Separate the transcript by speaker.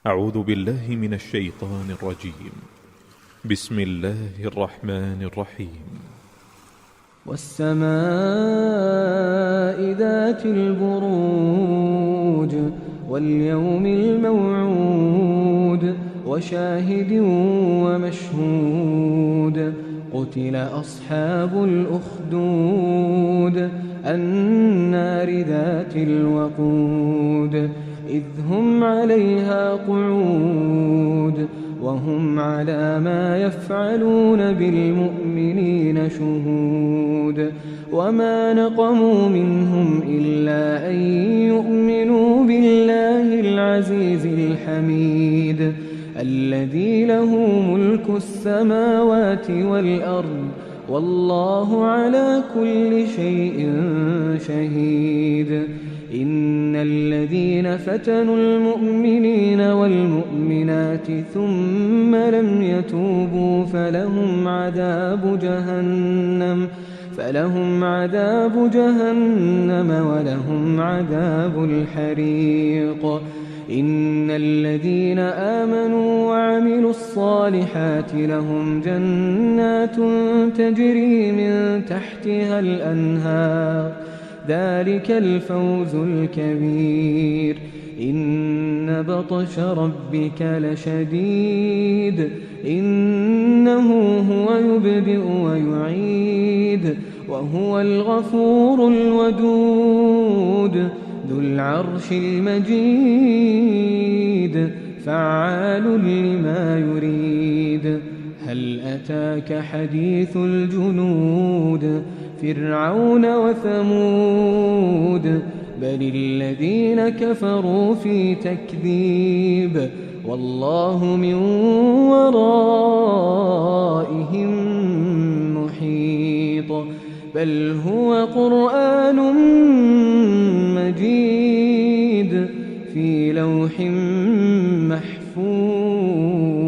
Speaker 1: أعوذ بالله من الشيطان الرجيم. بسم الله الرحمن الرحيم.
Speaker 2: والسماء ذات البروج واليوم الموعود وشاهد ومشهود قتل أصحاب الأخدود النار ذات الوقود إذ هم عليها قعود وهم على ما يفعلون بالمؤمنين شهود وما نقموا منهم إلا أن يؤمنوا بالله العزيز الحميد الذي له ملك السماوات والأرض والله على كل شيء شهيد. إن الذين فتنوا المؤمنين والمؤمنات ثم لم يتوبوا فلهم عذاب جهنم ولهم عذاب الحريق. إن الذين آمنوا وعملوا الصالحات لهم جنات تجري من تحتها الأنهار ذلك الفوز الكبير. إن بطش ربك لشديد إنه هو يبدئ ويعيد وهو الغفور الودود ذو العرش المجيد فعال لما يريد. هل أتاك حديث الجنود فرعون وثمود بل الذين كفروا في تكذيب والله من ورائهم محيط. بل هو قرآن مجيد في لوح محفوظ.